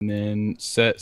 and then set.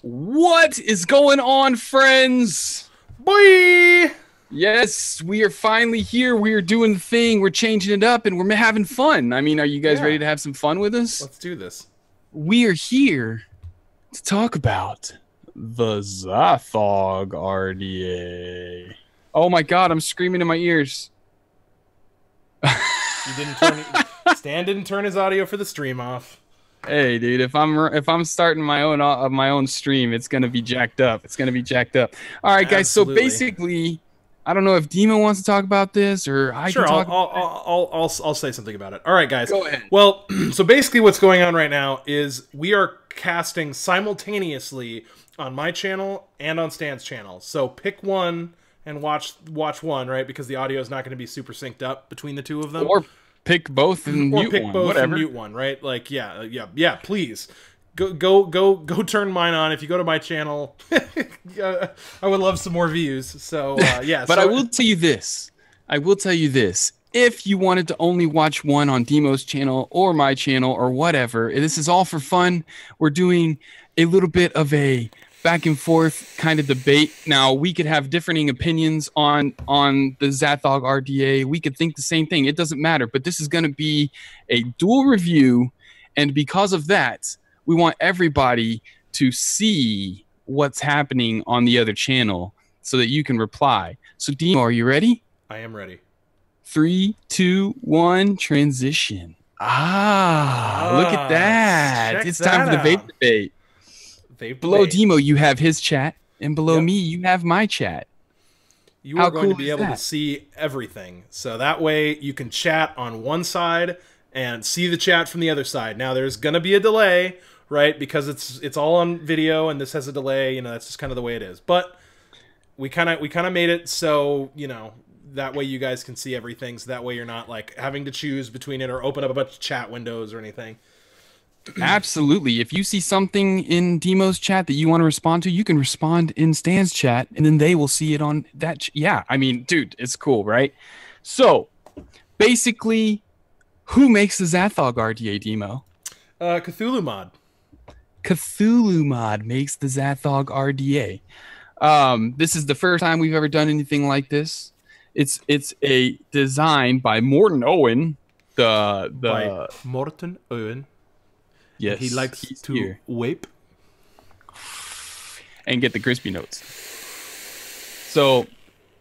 What is going on, friends? Boy! Yes, we are finally here. We are doing the thing. We're changing it up, and we're having fun. I mean, are you guys ready to have some fun with us? Let's do this. We are here to talk about the Zathog RDA. Oh my god, I'm screaming in my ears. You didn't turn Stan didn't turn his audio for the stream off. Hey, dude, if I'm starting my own stream, it's gonna be jacked up. It's gonna be jacked up. All right, guys. Absolutely. So basically, I don't know if Dima wants to talk about this or I sure, can talk. I'll say something about it. All right, guys. Go ahead. Well, so basically, what's going on right now is we are casting simultaneously on my channel and on Stan's channel. So pick one and watch one, right? Because the audio is not going to be super synced up between the two of them. Or pick both and or mute pick one. both Whatever. and mute one, right? Like, yeah. Please go turn mine on. If you go to my channel, I would love some more views. So yeah. But I will tell you this. If you wanted to only watch one on Demo's channel or my channel or whatever, this is all for fun. We're doing a little bit of a back and forth kind of debate. Now, we could have differing opinions on the Zathog RDA. We could think the same thing. It doesn't matter. But this is going to be a dual review. And because of that, we want everybody to see what's happening on the other channel so that you can reply. So, Demo, are you ready? I am ready. 3, 2, 1, transition. Look at that. It's time for the vape debate. Below Demo, you have his chat, and below me, you have my chat. You are going to be able to see everything. So that way you can chat on one side and see the chat from the other side. Now, there's going to be a delay, right? Because it's all on video, and this has a delay. You know, that's just kind of the way it is. But we kind of made it so, you know, that way you guys can see everything, so that way you're not like having to choose between it or open up a bunch of chat windows or anything. Absolutely. If you see something in Demo's chat that you want to respond to, you can respond in Stan's chat, and then they will see it on that. Yeah, I mean, dude, it's cool, right? So, basically, who makes the Zathog RDA, Demo? Cthulhu Mod. Cthulhu Mod makes the Zathog RDA. This is the first time we've ever done anything like this. It's a design by Morten Owen. By Morten Owen. Yes, he likes to vape and get the crispy notes. So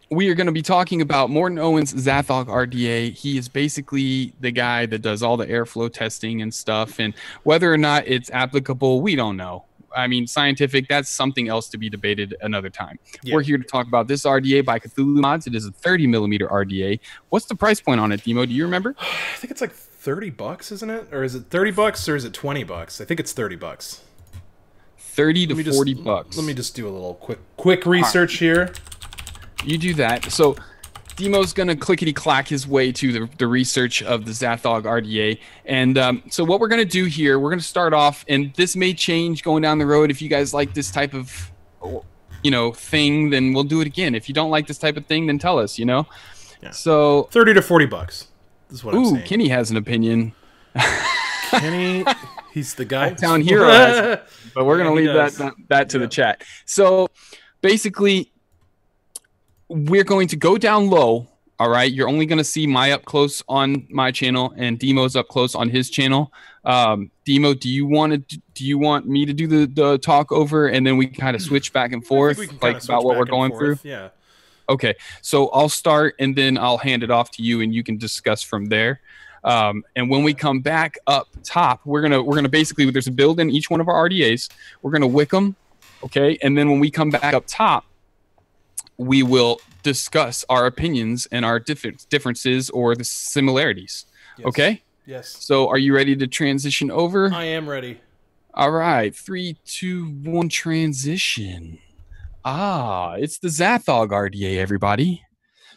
we are going to be talking about Morten Owen's Zathog RDA. He is basically the guy that does all the airflow testing and stuff, and whether or not it's applicable, we don't know. I mean, scientific, that's something else to be debated another time. Yeah. We're here to talk about this RDA by Cthulhu Mods. It is a 30mm RDA. What's the price point on it, Demo? Do you remember? I think it's like $30, isn't it? Or is it $30 or is it $20? I think it's $30. 30 to 40 bucks. Let me just do a little quick research here. You do that. So Demo's going to clickety-clack his way to the research of the Zathog RDA. And so what we're going to do here, we're going to start off, and this may change going down the road. If you guys like this type of, you know, thing, then we'll do it again. If you don't like this type of thing, then tell us, you know? Yeah. So 30 to 40 bucks. This is what I'm saying. Kenny has an opinion. Kenny, he's the guy. Town hero has, but we're going to leave that to the chat. So basically, we're going to go down low. All right, you're only going to see my up close on my channel and Demo's up close on his channel. Demo, do you want me to do the talk over, and then we kind of switch back and forth, like about what we're going through? Yeah. Okay, so I'll start, and then I'll hand it off to you, and you can discuss from there. And when we come back up top, we're gonna basically, there's a build in each one of our RDAs. We're gonna wick them, okay, and then when we come back up top, we will discuss our opinions and our differences or the similarities. Yes. Okay? Yes. So are you ready to transition over? I am ready. All right. 3, 2, 1, transition. It's the Zathog RDA, everybody.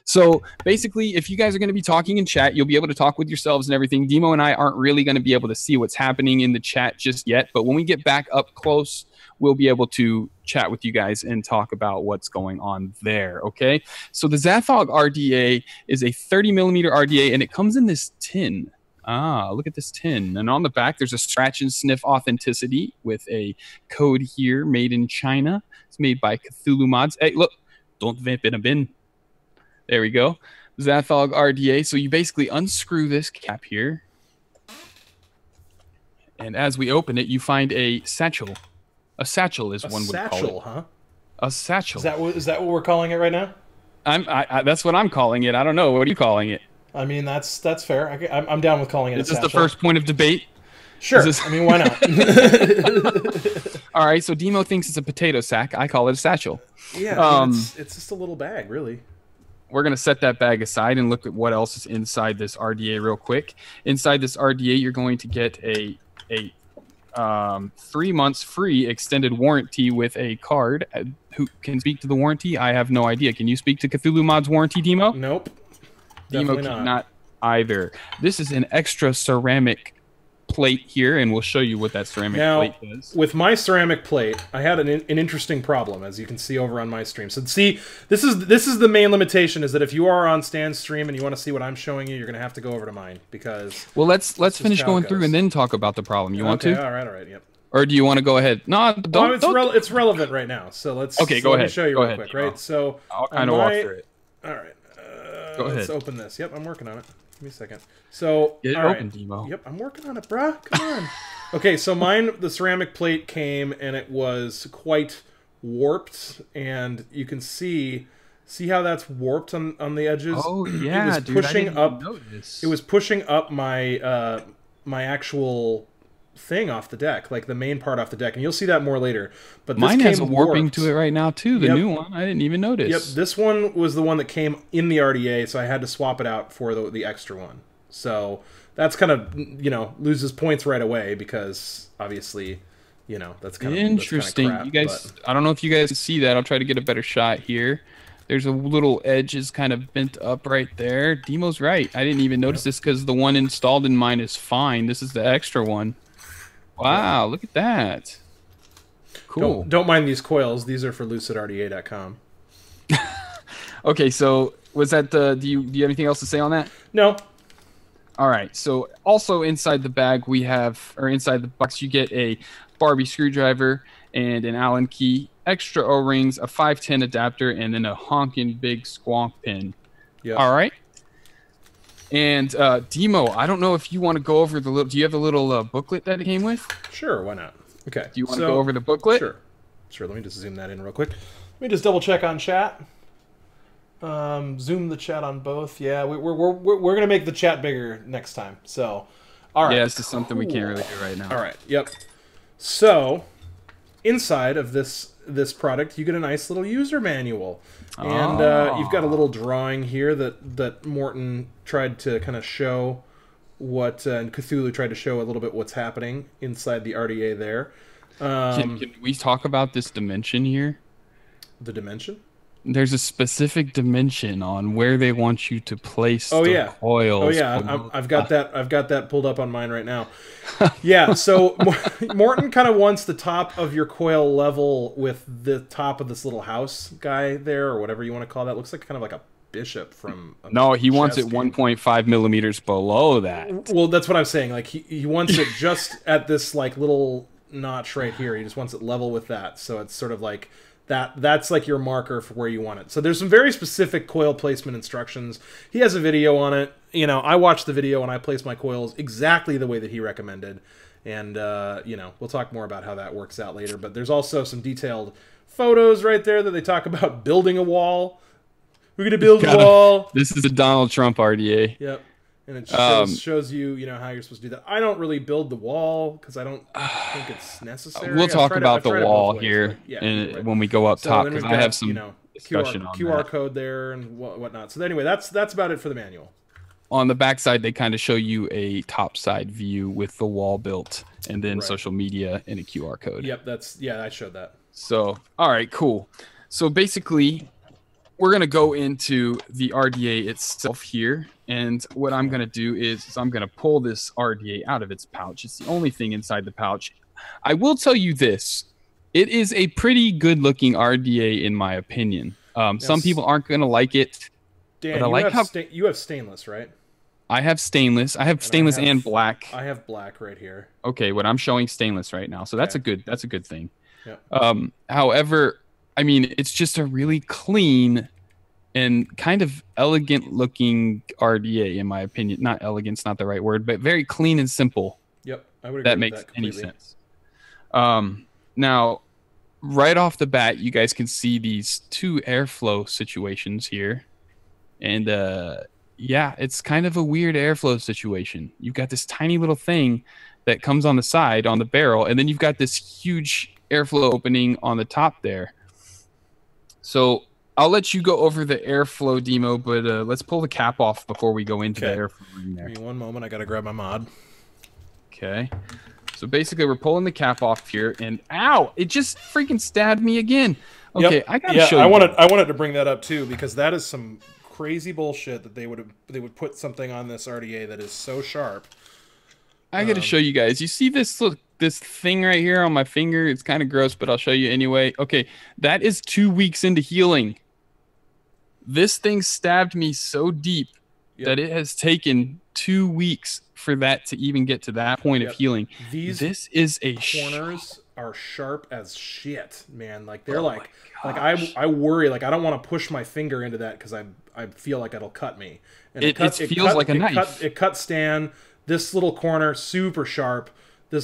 So basically, if you guys are going to be talking in chat, you'll be able to talk with yourselves and everything. Demo and I aren't really going to be able to see what's happening in the chat just yet, but when we get back up close, we'll be able to chat with you guys and talk about what's going on there, okay? So the Zathog RDA is a 30mm RDA, and it comes in this tin. Look at this tin. And on the back, there's a scratch and sniff authenticity with a code here, made in China. It's made by Cthulhu Mods. Hey, look, don't vape in a bin. There we go. Zathog RDA. So you basically unscrew this cap here. And as we open it, you find a satchel. A satchel is one would call it. A satchel, huh? A satchel. Is that what we're calling it right now? That's what I'm calling it. I don't know. What are you calling it? I mean, that's fair. I'm down with calling it a satchel. Is this the first point of debate? Sure. I mean, why not? All right. So Demo thinks it's a potato sack. I call it a satchel. Yeah. I mean, it's just a little bag, really. We're going to set that bag aside and look at what else is inside this RDA real quick. Inside this RDA, you're going to get a 3 months free extended warranty with a card. Who can speak to the warranty? I have no idea. Can you speak to Cthulhu Mod's warranty, Demo? Nope. Demo cannot either. This is an extra ceramic plate here, and we'll show you what that ceramic plate does. With my ceramic plate, I had an interesting problem, as you can see over on my stream. So see, this is the main limitation, is that if you are on Stan's stream and you want to see what I'm showing you, you're going to have to go over to mine, because... Well, let's finish going through and then talk about the problem. You want to? All right, yep. Or do you want to go ahead? No, don't. Well, it's relevant right now, so let's... Okay, go ahead. Let me show you real quick, right? So I'll kind of walk through it. All right. Go ahead. Let's open this. Yep, I'm working on it. Give me a second. So, get it open, Demo. Yep, I'm working on it, bruh. Come on. Okay, so mine, the ceramic plate came, and it was quite warped, and you can see how that's warped on the edges. Oh yeah, it was pushing up. It was pushing up my my actual thing off the deck, like the main part off the deck, and you'll see that more later. But this mine has a warping warped to it right now too. The new one, I didn't even notice. Yep, this one was the one that came in the RDA, so I had to swap it out for the extra one. So that's kind of, loses points right away, because obviously, that's kind of interesting. That's kind of crap, you guys, I don't know if you guys can see that. I'll try to get a better shot here. There's a little edge is kind of bent up right there. Demo's right. I didn't even notice this because the one installed in mine is fine. This is the extra one. Wow, look at that. Cool. Don't mind these coils. These are for lucidrda.com. Okay, so was that the... Do you have anything else to say on that? No. All right. So also inside the bag we have, or inside the box, you get a Barbie screwdriver and an Allen key, extra O-rings, a 510 adapter, and then a honking big squonk pin. Yeah. All right. And Demo, I don't know if you want to go over the little... Do you have the little booklet that it came with? Sure, why not? Okay. Do you want to go over the booklet? Sure. Let me just zoom that in real quick. Let me just double check on chat. Zoom the chat on both. Yeah, we're gonna make the chat bigger next time. So, all right. Yeah, it's just something we can't really do right now. All right. Yep. So, inside of this product, you get a nice little user manual, and you've got a little drawing here that Morten tried to kind of show what, and Cthulhu tried to show a little bit what's happening inside the RDA there. Can we talk about this dimension here? The dimension? There's a specific dimension on where they want you to place the coils. Oh yeah, I've got that pulled up on mine right now. Yeah, so Morten kind of wants the top of your coil level with the top of this little house guy there, or whatever you want to call that. Looks like kind of like a bishop from No, he wants it 1.5 millimeters below that. Well, that's what I'm saying. Like he wants it just at this like little notch right here. He just wants it level with that. So it's sort of like that's like your marker for where you want it. So there's some very specific coil placement instructions. He has a video on it. I watched the video and I placed my coils exactly the way that he recommended. And, we'll talk more about how that works out later. But there's also some detailed photos right there that they talk about building a wall. We're going to build a wall. This is a Donald Trump RDA. Yep. And it shows you, how you're supposed to do that. I don't really build the wall because I don't think it's necessary. We'll talk about the wall here when we go up top, because I have some discussion on QR code there and whatnot. So anyway, that's about it for the manual. On the back side, they kind of show you a top side view with the wall built, and then social media and a QR code. Yep, I showed that. So, all right, cool. So basically, we're going to go into the RDA itself here. And what I'm going to do is I'm going to pull this RDA out of its pouch. It's the only thing inside the pouch. I will tell you this. It is a pretty good-looking RDA, in my opinion. Some people aren't going to like it. Dan, but I like you have stainless, right? I have stainless. I have stainless and black. I have black right here. Okay, what I'm showing stainless right now. So that's a good thing. Yeah. However, I mean, it's just a really clean and kind of elegant looking RDA, in my opinion. Not elegant's not the right word, but very clean and simple. Yep, I would agree that makes any sense. Now, right off the bat, you guys can see these two airflow situations here. And yeah, it's kind of a weird airflow situation. You've got this tiny little thing that comes on the side on the barrel, and then you've got this huge airflow opening on the top there. So I'll let you go over the airflow demo, but let's pull the cap off before we go into the airflow room there. Give me one moment. I got to grab my mod. Okay. So basically, we're pulling the cap off here, and ow! It just freaking stabbed me again. Okay, yep. I gotta show you. I wanted to bring that up too, because that is some crazy bullshit that they would put something on this RDA that is so sharp. I gotta show you guys. You see this this thing right here on my finger? It's kind of gross, but I'll show you anyway. Okay, that is 2 weeks into healing. This thing stabbed me so deep that it has taken 2 weeks for that to even get to that point of healing. This is a corners are sharp as shit, man. Like they're like I worry, like I don't want to push my finger into that because I feel like it'll cut me. And it feels like a knife. It cut Stan. This little corner super sharp.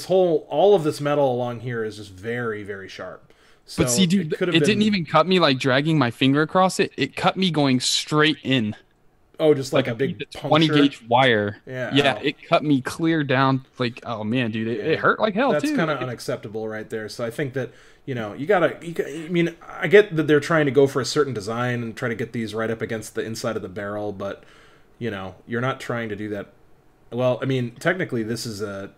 All of this metal along here is just very, very sharp. So but see, dude, it didn't even cut me like dragging my finger across it. It cut me going straight in. Oh, just like a big 20 gauge wire. Yeah, it cut me clear down. Like, oh man, dude, it hurt like hell. That's kind of unacceptable right there. So I think that you gotta. I mean, I get that they're trying to go for a certain design and try to get these right up against the inside of the barrel, but you're not trying to do that. Well, I mean, technically this is a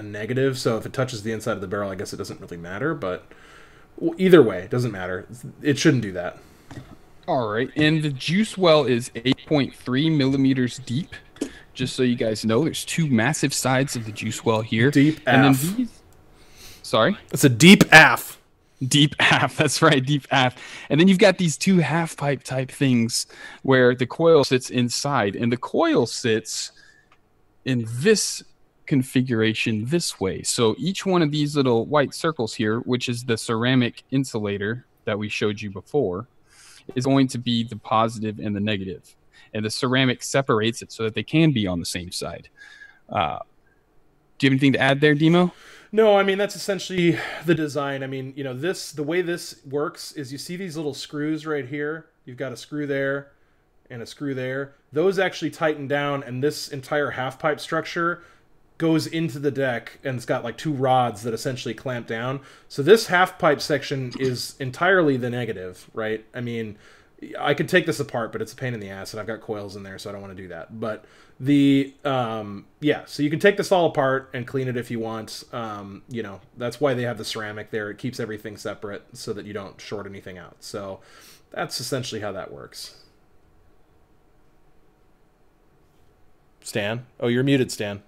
negative, so if it touches the inside of the barrel, I guess it doesn't really matter. But either way, it doesn't matter. It shouldn't do that. All right, and the juice well is 8.3 millimeters deep. Just so you guys know, there's two massive sides of the juice well here. Deep AF. And then these... Sorry? It's a deep AF. Deep AF, that's right, deep AF. And then you've got these two half pipe type things where the coil sits inside, and the coil sits in this configuration this way. So each one of these little white circles here, which is the ceramic insulator that we showed you before, is going to be the positive and the negative. And the ceramic separates it so that they can be on the same side. Do you have anything to add there, Demo? No, I mean, that's essentially the design. I mean, the way this works is you see these little screws right here. You've got a screw there and a screw there. Those actually tighten down, and this entire half pipe structure goes into the deck, and it's got like two rods that essentially clamp down. So this half pipe section is entirely the negative, right? I mean, I could take this apart, but it's a pain in the ass, and I've got coils in there, so I don't want to do that. But the so you can take this all apart and clean it if you want. That's why they have the ceramic there. It keeps everything separate so that you don't short anything out. So that's essentially how that works. Stan? Oh, you're muted, Stan.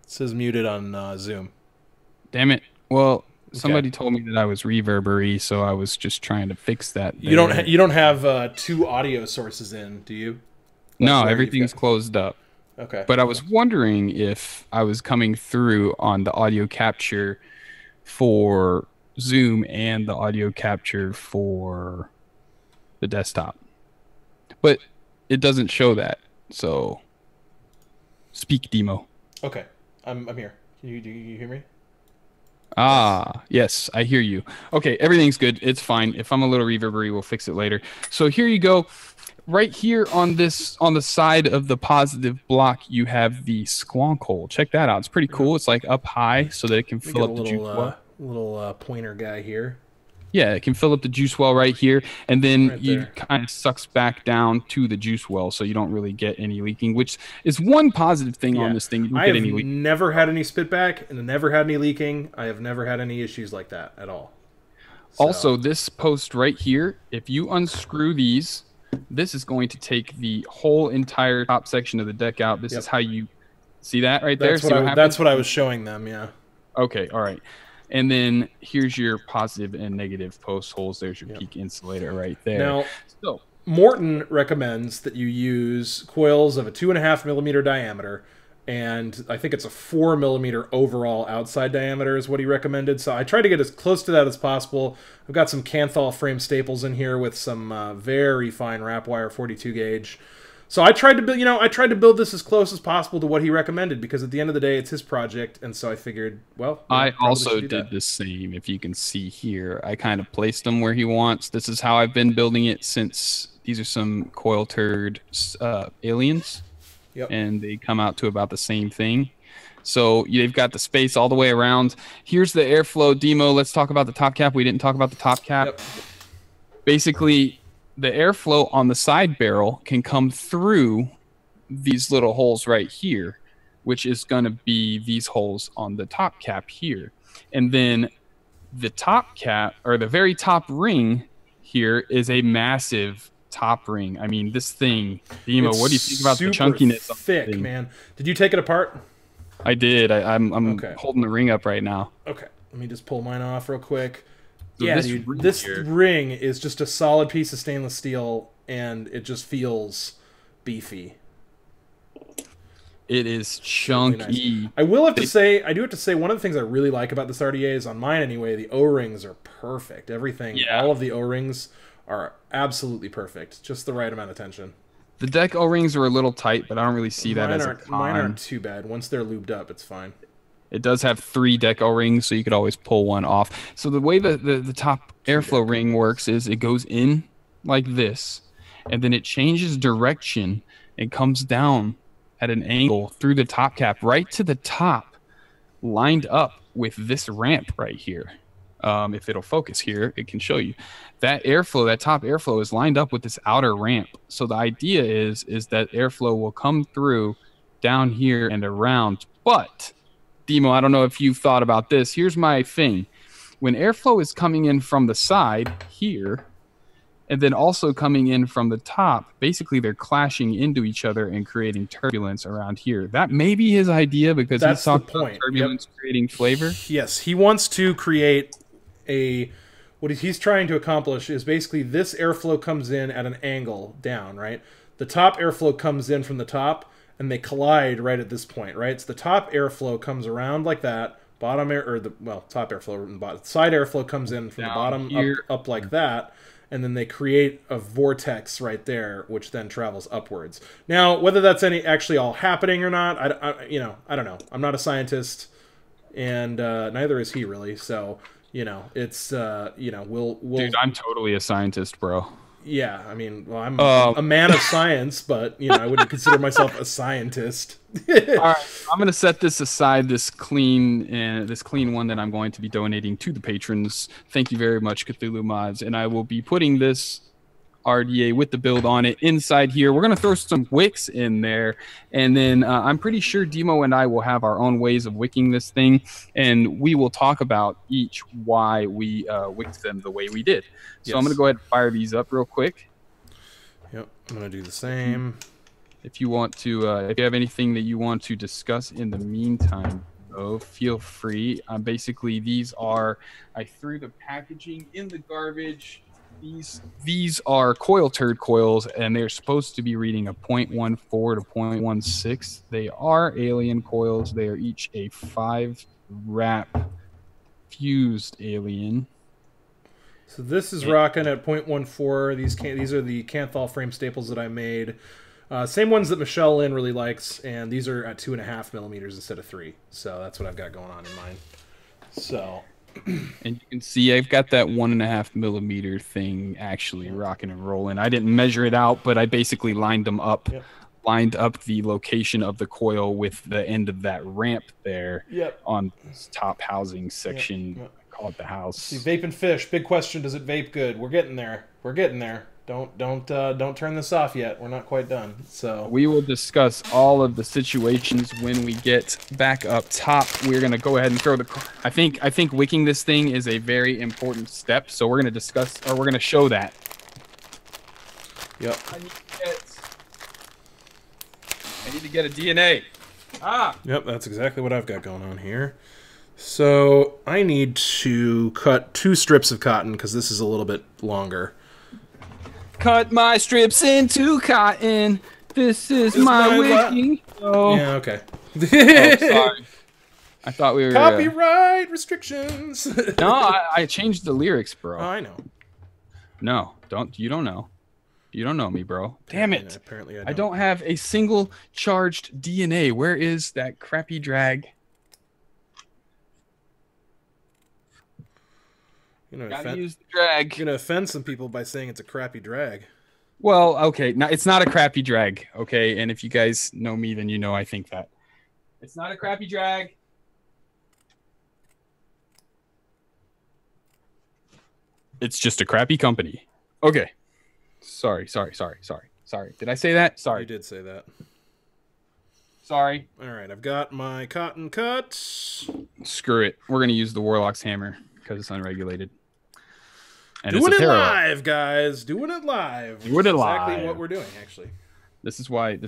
It says muted on Zoom. Damn it. Well, somebody told me that I was reverbery, so I was just trying to fix that. You don't have two audio sources in, do you? No, everything's closed up. Okay. But I was wondering if I was coming through on the audio capture for Zoom and the audio capture for the desktop. But it doesn't show that, so speak, Demo. Okay. I'm here. Do you hear me? Ah, yes, I hear you. Okay, everything's good. It's fine. If I'm a little reverbery, we'll fix it later. So here you go. Right here on the side of the positive block, you have the squonk hole. Check that out. It's pretty cool. It's like up high so that it can fill up the juice well. Little pointer guy here. Yeah, it can fill up the juice well right here, and then it kind of sucks back down to the juice well, so you don't really get any leaking, which is one positive thing on this thing. You don't get any leaking. Never had any spit back, and never had any leaking. I have never had any issues like that at all. So. Also, this post right here, if you unscrew these, this is going to take the whole entire top section of the deck out. This is how you see that right there. That's what I was showing them, yeah. Okay, all right. And then here's your positive and negative post holes. There's your peak insulator right there. Now, Morten recommends that you use coils of a 2.5 millimeter diameter, and I think it's a 4 millimeter overall outside diameter is what he recommended. So I tried to get as close to that as possible. I've got some Kanthal frame staples in here with some very fine wrap wire 42 gauge. So I tried to build this as close as possible to what he recommended, because at the end of the day, it's his project, and so I figured, well, I also did the same. If you can see here, I kind of placed them where he wants. This is how I've been building it since. These are some coil turd aliens, and they come out to about the same thing. So they've got the space all the way around. Here's the airflow demo. Let's talk about the top cap. We didn't talk about the top cap. Basically, the airflow on the side barrel can come through these little holes right here, which is going to be these holes on the top cap here. And then the top cap, or the very top ring here, is a massive top ring. I mean, this thing, Demo, what do you think about the chunkiness? Thick, man. Did you take it apart? I did. I'm okay. Holding the ring up right now. Okay, let me just pull mine off real quick. So yeah, this ring is just a solid piece of stainless steel, and it just feels beefy. It is chunky. Nice. I will have to say, one of the things I really like about this RDA is, on mine anyway, the O-rings are perfect. Everything, all of the O-rings are absolutely perfect. Just the right amount of tension. The deck O-rings are a little tight, but I don't really see that as a con. Mine aren't too bad. Once they're lubed up, it's fine. It does have 3 deck O-rings, so you could always pull one off. So the way the top airflow ring works is it goes in like this, and then it changes direction and comes down at an angle through the top cap right to the top, lined up with this ramp right here. If it'll focus here, it can show you that airflow. That top airflow is lined up with this outer ramp. So the idea is that airflow will come through down here and around. But Demo, I don't know if you've thought about this. Here's my thing: when airflow is coming in from the side here, and then also coming in from the top, basically they're clashing into each other and creating turbulence around here. That may be his idea, because that's he's the point. About turbulence creating flavor. Yes, he wants to create what he's trying to accomplish is basically this airflow comes in at an angle down, right? The top airflow comes in from the top, and they collide right at this point, right? So the top airflow comes around like that. Bottom air, or top airflow from the bottom. Side airflow comes in from the bottom up like that. And then they create a vortex right there, which then travels upwards. Now, whether that's actually all happening or not, I don't know. I'm not a scientist, and neither is he really. So, it's we'll. Dude, I'm totally a scientist, bro. Yeah, I mean, well, I'm a man of science, but I wouldn't consider myself a scientist. All right, I'm gonna set this aside, this clean one that I'm going to be donating to the patrons. Thank you very much, Cthulhu Mods, and I will be putting this RDA with the build on it inside here. We're gonna throw some wicks in there, and then I'm pretty sure Demo and I will have our own ways of wicking this thing, and we will talk about each why we wicked them the way we did. So I'm gonna go ahead and fire these up real quick. Yep, I'm gonna do the same. If you want to, if you have anything that you want to discuss in the meantime, though, feel free. Basically, I threw the packaging in the garbage. These are coil turd coils, and they're supposed to be reading a 0.14 to 0.16. They are alien coils. They are each a 5 wrap fused alien. So this is rocking at 0.14. These are the Kanthal frame staples that I made. Same ones that Michelle Lynn really likes, and these are at 2.5 millimeters instead of 3. So that's what I've got going on in mine. So, and you can see I've got that 1.5 millimeter thing actually rocking and rolling. I didn't measure it out, but I basically lined them up. Yep. Lined up the location of the coil with the end of that ramp there. Yep. On this top housing section. Yep. Call it the house. See, vape and fish. Big question: does it vape good? We're getting there. We're getting there. Don't turn this off yet. We're not quite done. So we will discuss all of the situations when we get back up top. We're gonna go ahead and throw the. I think wicking this thing is a very important step. So we're gonna discuss, or we're gonna show that. Yep. I need to get a DNA. Yep, that's exactly what I've got going on here. So I need to cut 2 strips of cotton because this is a little bit longer. Cut my strips into cotton. This is my wicking. Oh. Yeah, okay. Oh, sorry. I thought we were... Copyright restrictions. No, I changed the lyrics, bro. Oh, I know. No, you don't know. You don't know me, bro. Damn it. Apparently I don't have a single charged DNA. Where is that crappy drag? Gotta use the drag. You're gonna offend some people by saying it's a crappy drag. Well, okay, now it's not a crappy drag, okay? And if you guys know me, then you know I think that. It's not a crappy drag. It's just a crappy company. Okay. Sorry. Did I say that? Sorry. You did say that. Sorry. All right, I've got my cotton cut. Screw it. We're gonna use the Warlock's hammer because it's unregulated. And doing it's it live, guys. Doing it live. Doing it exactly live. What we're doing, actually. This is why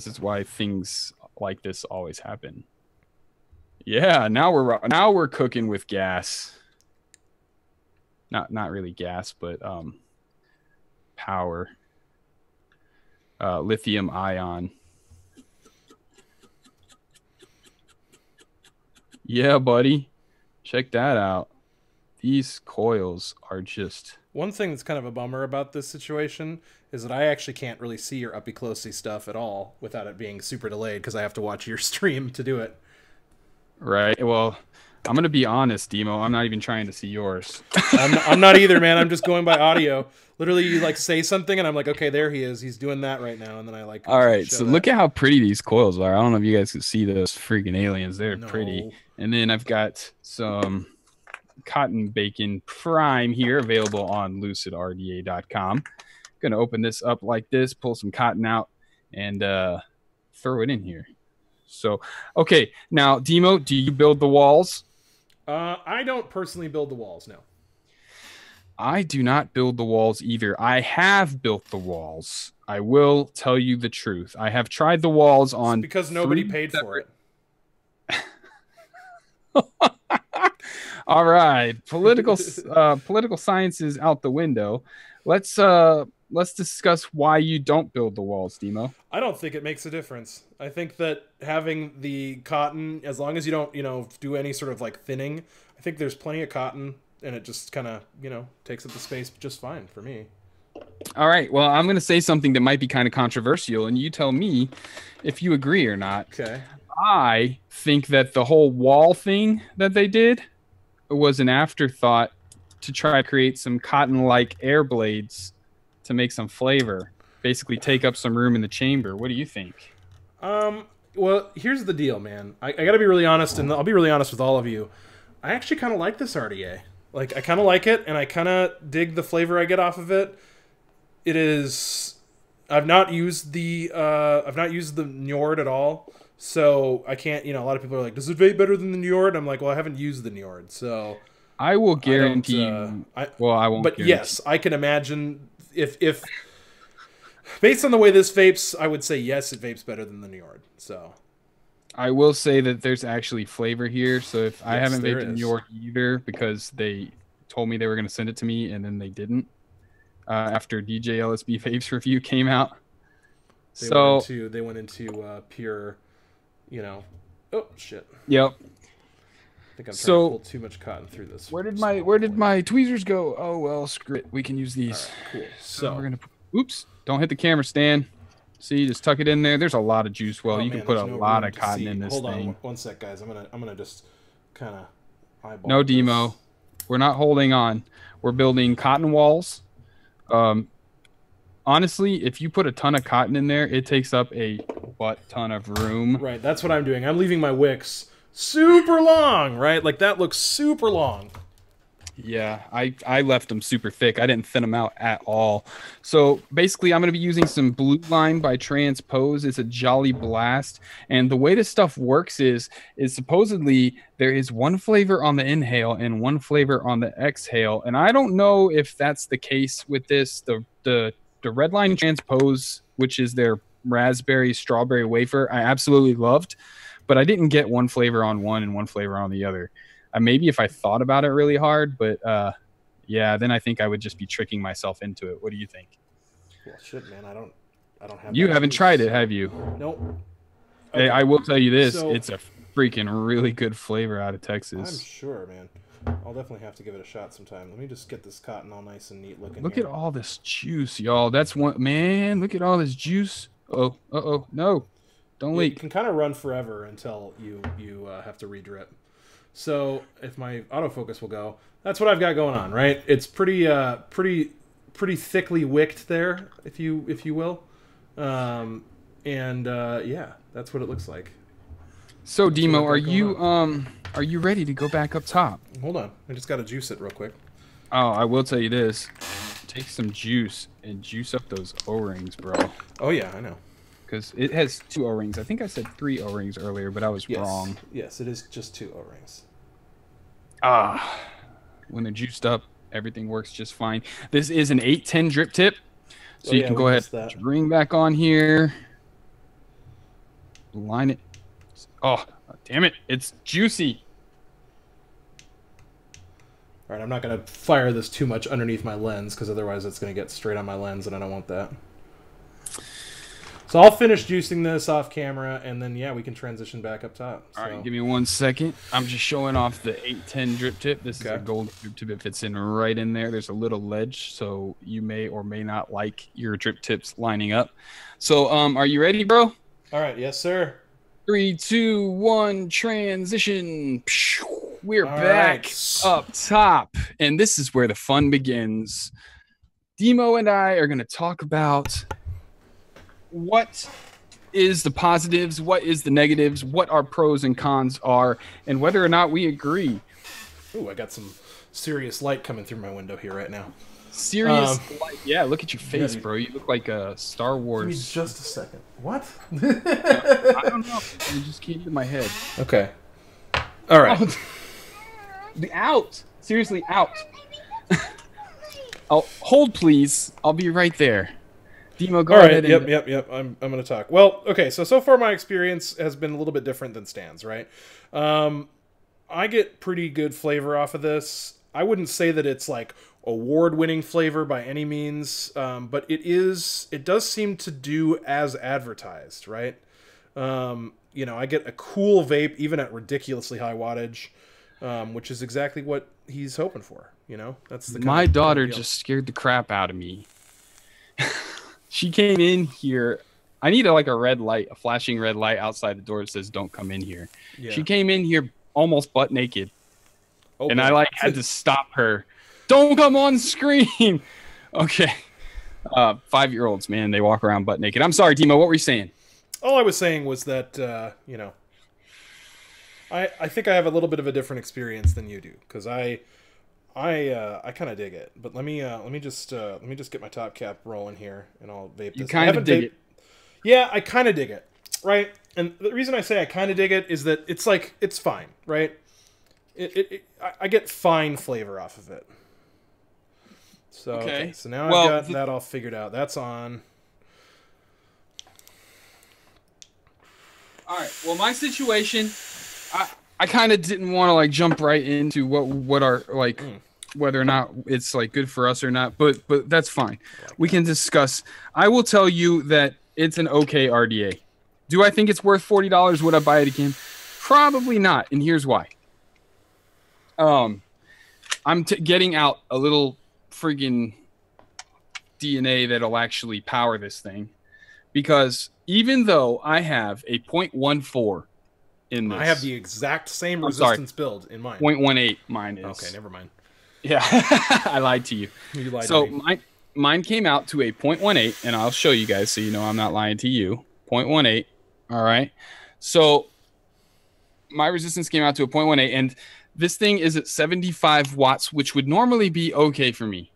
things like this always happen. Yeah, now we're cooking with gas. Not really gas, but power. Lithium ion. Yeah, buddy. Check that out. These coils are just... One thing that's kind of a bummer about this situation is that I actually can't really see your uppy closey stuff at all without it being super delayed because I have to watch your stream to do it. Right. Well, I'm going to be honest, Demo. I'm not even trying to see yours. I'm not either, man. I'm just going by audio. Literally, you like say something and I'm like, okay, there he is. He's doing that right now. And then I like... All right. So look at how pretty these coils are. I don't know if you guys can see those freaking aliens. They're pretty. And then I've got some cotton bacon prime here available on lucidrda.com. Gonna open this up like this, pull some cotton out, and throw it in here. So okay, now Demo, do you build the walls? I don't personally build the walls, no. I do not build the walls either. I have built the walls. I will tell you the truth. I have tried the walls on... It's because nobody paid for it. All right, political science is out the window. Let's discuss why you don't build the walls, Demo. I don't think it makes a difference. I think that having the cotton, as long as you don't, do any sort of like thinning, I think there's plenty of cotton, and it just kind of, takes up the space just fine for me. All right. Well, I'm going to say something that might be kind of controversial, and you tell me if you agree or not. Okay. I think that the whole wall thing that they did was an afterthought to try to create some cotton-like air blades to make some flavor, basically take up some room in the chamber. What do you think? Well, here's the deal, man. I got to be really honest, and I'll be really honest with all of you. I actually kind of like this RDA. Like, I kind of like it, and I kind of dig the flavor I get off of it. It is... I've not used the Njord at all. So I can't, a lot of people are like, does it vape better than the Njord? I'm like, well, I haven't used the Njord, so I will guarantee I won't. But yes, I can imagine if based on the way this vapes, I would say yes, it vapes better than the Njord. So I will say that there's actually flavor here. So if I haven't vaped the Njord either, because they told me they were going to send it to me and then they didn't after DJ LSB Vapes review came out. They went into pure. Oh shit. Yep. I think I'm trying to pull too much cotton through this. Where did my tweezers go? Oh well, screw it. We can use these. Right, cool. So we're gonna. Oops! Don't hit the camera stand. See, just tuck it in there. There's a lot of juice. Well, you can put a lot of cotton in this thing. Hold on, one sec, guys. I'm gonna just kind of eyeball. No, Demo. We're not holding on. We're building cotton walls. Honestly, if you put a ton of cotton in there, it takes up a ton of room. Right, that's what I'm doing. I'm leaving my wicks super long, right? Like, that looks super long. Yeah, I left them super thick. I didn't thin them out at all. So basically, I'm going to be using some Blue Line by Transpose. It's a Jolly Blast. And the way this stuff works is supposedly there is one flavor on the inhale and one flavor on the exhale. And I don't know if that's the case with this. The Red Line Transpose, which is their raspberry strawberry wafer, I absolutely loved, but I didn't get one flavor on one and one flavor on the other. Maybe if I thought about it really hard, but yeah, then I think I would just be tricking myself into it. What do you think? Well, shit, man, I don't have. You haven't tried it, have you? Nope. Okay. Hey, I will tell you this: it's a freaking really good flavor out of Texas. I'm sure, man. I'll definitely have to give it a shot sometime. Let me just get this cotton all nice and neat looking. Look at all this juice, y'all. That's one, man. Look at all this juice. Oh, no, don't leak. You can kind of run forever until you have to redrip. So if my autofocus will go, that's what I've got going on, right? It's pretty thickly wicked there, if you will, yeah, that's what it looks like. So Demo, are you ready to go back up top? Hold on, I just got to juice it real quick. Oh, I will tell you this: take some juice and juice up those O-rings, bro. Oh yeah, I know. because it has 2 O-rings. I think I said 3 O-rings earlier, but I was wrong. Yes, it is just 2 O-rings. When they're juiced up, everything works just fine. This is an 810 drip tip, so you can go ahead and bring back on here. Line it. Oh, damn it. It's juicy. All right, I'm not going to fire this too much underneath my lens because otherwise it's going to get straight on my lens and I don't want that. So I'll finish juicing this off camera and then, yeah, we can transition back up top. All right, give me 1 second. I'm just showing off the 810 drip tip. This is a gold drip tip. It fits in right in there. There's a little ledge, so you may or may not like your drip tips lining up. So are you ready, bro? All right, yes, sir. 3, 2, 1, transition. We're back up top, and this is where the fun begins. Demo and I are going to talk about what is the positives, what is the negatives, what our pros and cons are, and whether or not we agree. Ooh, I got some serious light coming through my window here right now. Serious light. Yeah, look at your face, bro. You look like a Star Wars. Give me just a second. What? I don't know. It just came to my head. Okay. All right. Out. Seriously, out. Oh, hold, please. I'll be right there. Demo, go ahead. Yep. I'm going to talk. Well, okay. So far my experience has been a little bit different than Stan's, right? I get pretty good flavor off of this. I wouldn't say that it's like award-winning flavor by any means, but it does seem to do as advertised, right? You know, I get a cool vape even at ridiculously high wattage, which is exactly what he's hoping for. You know, that's the my daughter just scared the crap out of me. She came in here. I need a red light, a flashing red light outside the door that says "Don't come in here." Yeah. She came in here almost butt naked, and I had to stop her. Don't come on screen. Okay. 5-year-olds, man, they walk around butt naked. I'm sorry, Timo. What were you saying? All I was saying was that you know, I think I have a little bit of a different experience than you do because I kind of dig it. But let me just get my top cap rolling here and I'll vape this. You kind of dig it. Yeah, I kind of dig it, right? And the reason I say I kind of dig it is that it's fine, right? I get fine flavor off of it. So okay, so now I've got that all figured out. That's on. All right. Well, my situation, I kind of didn't want to jump right into what are whether or not it's good for us or not, but that's fine. We can discuss. I will tell you that it's an okay RDA. Do I think it's worth $40? Would I buy it again? Probably not, and here's why. I'm getting out a little friggin' DNA that'll actually power this thing, because even though I have a 0.14 in this, I have the exact same resistance build in mine. 0.18 mine is. Okay, never mind. Yeah, I lied to you. You lied to me. Mine came out to a 0.18, and I'll show you guys so you know I'm not lying to you. 0.18. All right. So my resistance came out to a 0.18, and this thing is at 75 watts, which would normally be okay for me.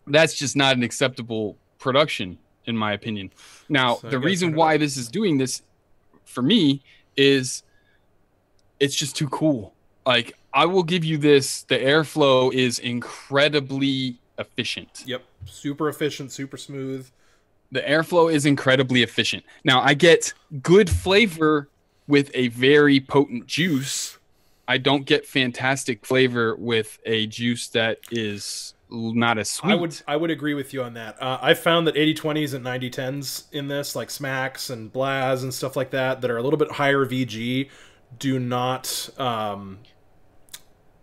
That's just not an acceptable production, in my opinion. Now, so the reason why this is doing this for me is it's just too cool. I will give you this. The airflow is incredibly efficient. Yep. Super efficient, super smooth. The airflow is incredibly efficient. Now, I get good flavor with a very potent juice. I don't get fantastic flavor with a juice that is not as sweet. I would agree with you on that. I found that 80/20s and 90/10s in this, like Smacks and Blaz and stuff like that are a little bit higher VG, do not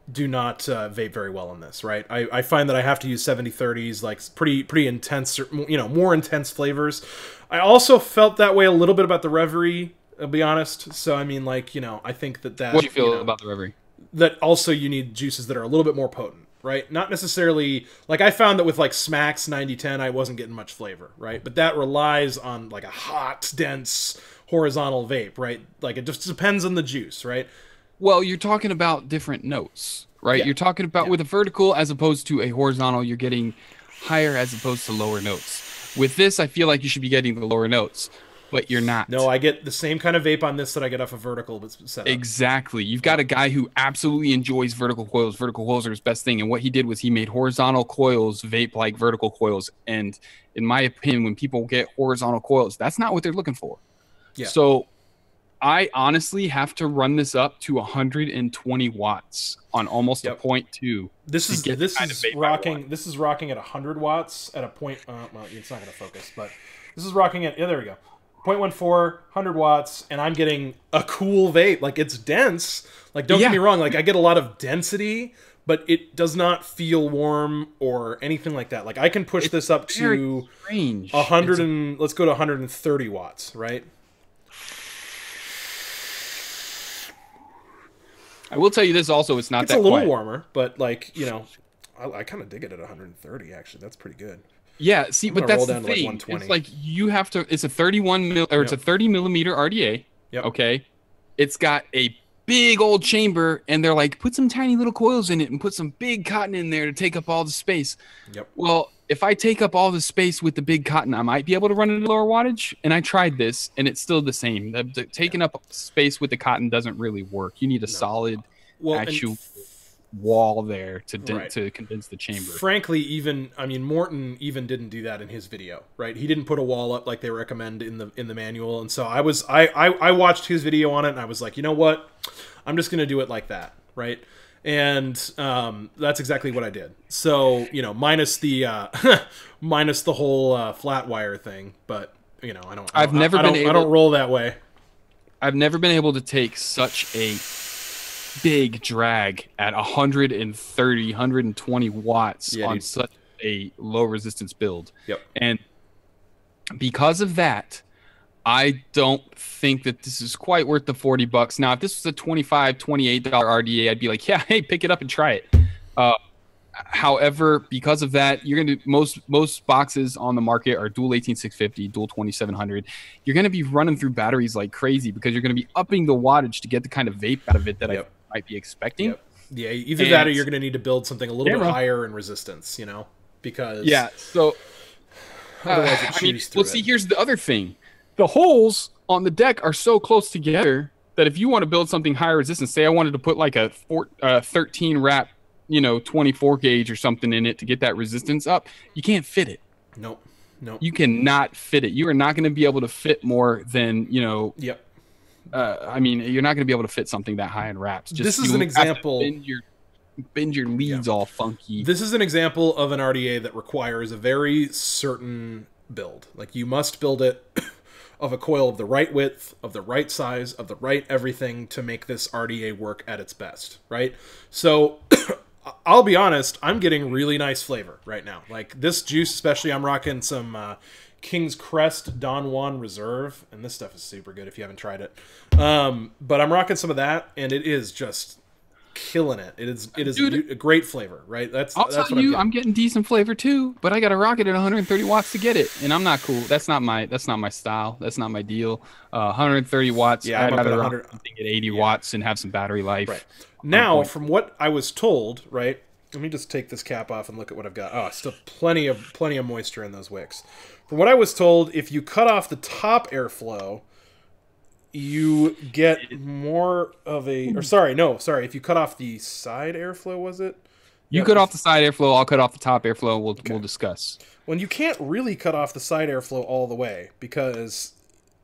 vape very well in this, right? I find that I have to use 70/30s, like pretty intense, more intense flavors. I also felt that way a little bit about the Reverie, I'll be honest. So I mean, I think that what do you feel about the Reverie? That also you need juices that are a little bit more potent, right? Not necessarily, I found that with Smacks 90/10, I wasn't getting much flavor, right? But that relies on a hot, dense, horizontal vape, right? It just depends on the juice, right? Well, you're talking about different notes. right? Yeah. You're talking about with a vertical as opposed to a horizontal, you're getting higher as opposed to lower notes. With this, I feel like you should be getting the lower notes, but you're not. No, I get the same kind of vape on this that I get off a vertical setup. Exactly. You've got a guy who absolutely enjoys vertical coils. Vertical coils are his best thing. And what he did was he made horizontal coils vape like vertical coils. And in my opinion, when people get horizontal coils, that's not what they're looking for. Yeah. So I honestly have to run this up to 120 watts on almost a 0.2. This is rocking at 100 watts at a point. Well, it's not going to focus, but this is rocking at, there we go. 0.14, 100 watts, and I'm getting a cool vape. Like, it's dense. Like, don't get me wrong. Like, I get a lot of density, but it does not feel warm or anything like that. Like, I can push this up to 100 and let's go to 130 watts, right? I will tell you this also, it's not that a little quiet. warmer, but like, you know, I kind of dig it at 130 actually. That's pretty good. Yeah, see, but that's the thing. It's like you have to. It's a 31 or it's a 30 millimeter RDA. Yep. Okay, it's got a big old chamber, and they're like, put some tiny little coils in it and put some big cotton in there to take up all the space. Yep. Well, if I take up all the space with the big cotton, I might be able to run it at lower wattage. And I tried this, and it's still the same. The taking up space with the cotton doesn't really work. You need a solid actual wall there to condense the chamber. Frankly, Morten even didn't do that in his video, right? He didn't put a wall up like they recommend in the manual, and so I watched his video on it, and I was like, you know what, I'm just gonna do it like that, right? And that's exactly what I did. So, you know, minus the minus the whole flat wire thing, but you know, I don't roll that way. I've never been able to take such a big drag at 130, 120 watts on such a low resistance build. Yep. And because of that, I don't think that this is quite worth the $40. Now, if this was a $25, $28 RDA, I'd be like, yeah, hey, pick it up and try it. However, because of that, you're going to most boxes on the market are dual 18650, dual 2700. You're going to be running through batteries like crazy because you're going to be upping the wattage to get the kind of vape out of it that I might be expecting. Yep. Yeah, either that or you're going to need to build something a little bit higher in resistance, you know, because so otherwise it chews through see, here's the other thing: the holes on the deck are so close together that if you want to build something higher resistance, say I wanted to put like a 13 wrap, 24 gauge or something in it to get that resistance up, you can't fit it. Nope. You cannot fit it. You are not going to be able to fit more than Yep. You're not going to be able to fit something that high in wraps. This is an example. Bend your leads all funky. This is an example of an RDA that requires a very certain build. Like, you must build it of a coil of the right width, of the right size, of the right everything to make this RDA work at its best, right? So I'll be honest, I'm getting really nice flavor right now. Like, this juice, especially, I'm rocking some King's Crest Don Juan Reserve, and this stuff is super good if you haven't tried it. But I'm rocking some of that, and it is just killing it. It is a great flavor, right? I'll tell you, I'm getting decent flavor too, but I got to rock it at 130 watts to get it, and I'm not cool. That's not my style. That's not my deal. 130 watts. Yeah, I'd rather rock something at 80 watts and have some battery life. Right. Now, from what I was told, right? Let me just take this cap off and look at what I've got. Oh, still plenty of moisture in those wicks. From what I was told, if you cut off the top airflow, you get more of a... Or sorry, if you cut off the side airflow, was it? You cut off the side airflow, I'll cut off the top airflow, we'll discuss. Well, you can't really cut off the side airflow all the way because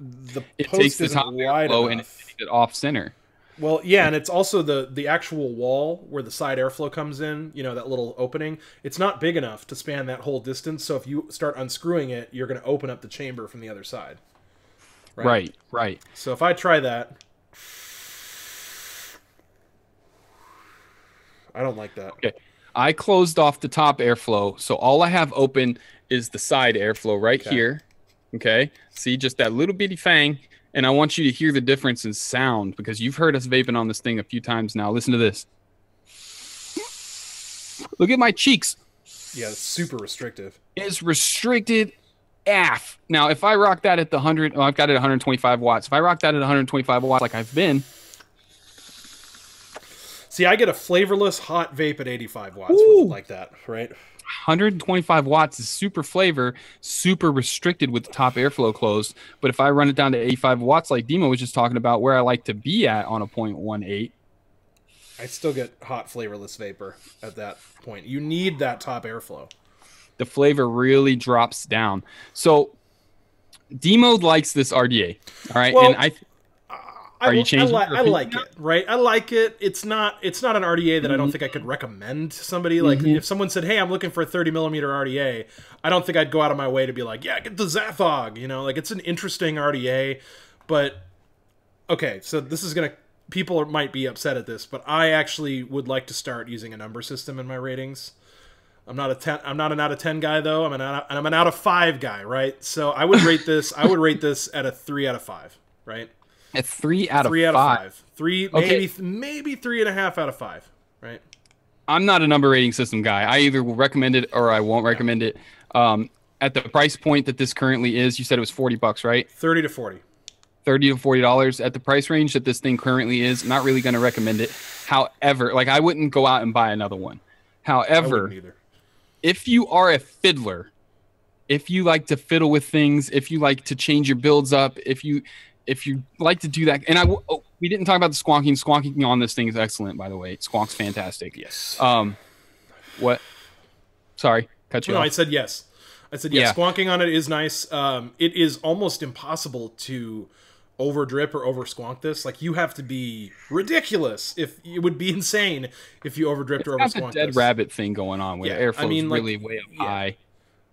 the it post takes the top wide airflow enough. and it takes it off center. Well, yeah, and it's also the actual wall where the side airflow comes in, that little opening. It's not big enough to span that whole distance, so if you start unscrewing it, you're going to open up the chamber from the other side. Right. So if I try that, I don't like that. Okay. I closed off the top airflow, so all I have open is the side airflow right here. Okay? See, just that little bitty fang. And I want you to hear the difference in sound because you've heard us vaping on this thing a few times now. Listen to this. Look at my cheeks. Yeah, it's super restrictive. It's restricted AF. Now, if I rock that at the 100, I've got it at 125 watts. If I rock that at 125 watts like I've been. See, I get a flavorless hot vape at 85 watts with it like that, right? 125 watts is super flavor, super restricted with the top airflow closed. But if I run it down to 85 watts, like Demo was just talking about, where I like to be at on a 0.18, I still get hot flavorless vapor at that point. You need that top airflow. The flavor really drops down. So Demo likes this RDA. All right. Well, and are you changing? I like it, right? I like it. It's not an RDA that I don't think I could recommend to somebody. Like if someone said, "Hey, I'm looking for a 30mm RDA," I don't think I'd go out of my way to be like, "Yeah, get the Zathog." You know, like it's an interesting RDA, but okay. So this is gonna people might be upset at this, but I actually would like to start using a number system in my ratings. I'm not an out of 10 guy though. I'm an out of 5 guy, right? So I would rate this. I would rate this at a 3 out of 5, right? At 3 out of 5. 3, maybe 3.5 out of 5, right? I'm not a number rating system guy. I either will recommend it or I won't recommend it. At the price point that this currently is, you said it was $40, right? 30 to 40. $30 to $40 at the price range that this thing currently is. Not really going to recommend it. However, like I wouldn't go out and buy another one. However, if you are a fiddler, if you like to fiddle with things, if you like to change your builds up, if you like to do that, and we didn't talk about the squonking. Squonking on this thing is excellent, by the way. Squonk's fantastic. Yes. What? Sorry, cut you off. No, I said yes. I said yes. Yeah. Squonking on it is nice. It is almost impossible to over drip or over squonk this. Like you have to be ridiculous. If it would be insane if you over dripped or over squonked this. Dead rabbit thing going on where the airflow is really way up high.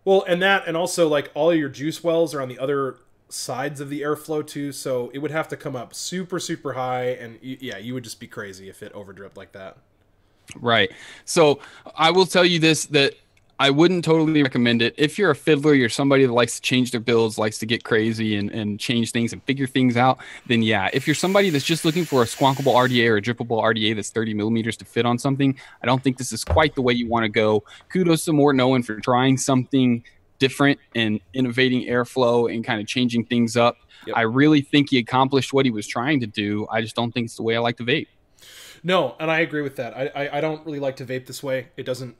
Well, and also like all your juice wells are on the other sides of the airflow too, so it would have to come up super high, and you would just be crazy if it over dripped like that. Right. So I will tell you this, that I wouldn't totally recommend it. If you're a fiddler, you're somebody that likes to change their builds, likes to get crazy and change things and figure things out, then yeah. If you're somebody that's just looking for a squonkable RDA or a drippable RDA that's 30mm to fit on something, I don't think this is quite the way you want to go. Kudos to Morten Owen for trying something different and innovating airflow and kind of changing things up. Yep. I really think he accomplished what he was trying to do. I just don't think it's the way I like to vape. No, and I agree with that. I don't really like to vape this way. It doesn't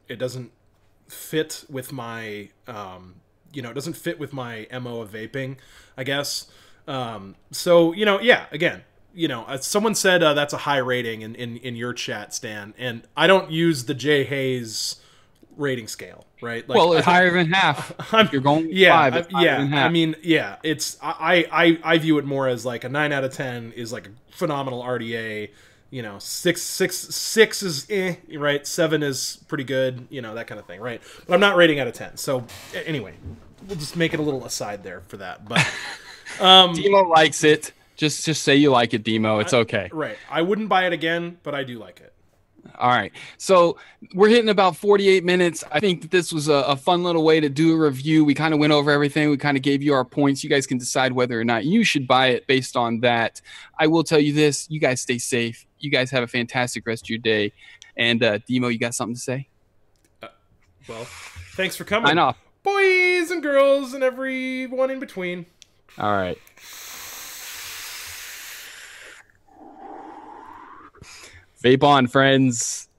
fit with my it doesn't fit with my MO of vaping, I guess. So again, someone said that's a high rating in your chat, Stan, and I don't use the Jay Hayes rating scale, right? Like, well, it's higher than half. You're going 5. It's higher than half. I mean, yeah, it's I view it more as like a 9 out of 10 is like a phenomenal RDA. 6 is right. 7 is pretty good. That kind of thing, right? But I'm not rating out of 10. So anyway, we'll just make it a little aside there for that. But Demo likes it. Just say you like it, Demo. It's okay. Right. I wouldn't buy it again, but I do like it. All right. So we're hitting about 48 minutes. I think that this was a fun little way to do a review. We kind of went over everything. We kind of gave you our points. You guys can decide whether or not you should buy it based on that. I will tell you this. You guys stay safe. You guys have a fantastic rest of your day. And Demo, you got something to say? Well, thanks for coming. Sign off. Boys and girls and everyone in between. All right. Vape on, friends.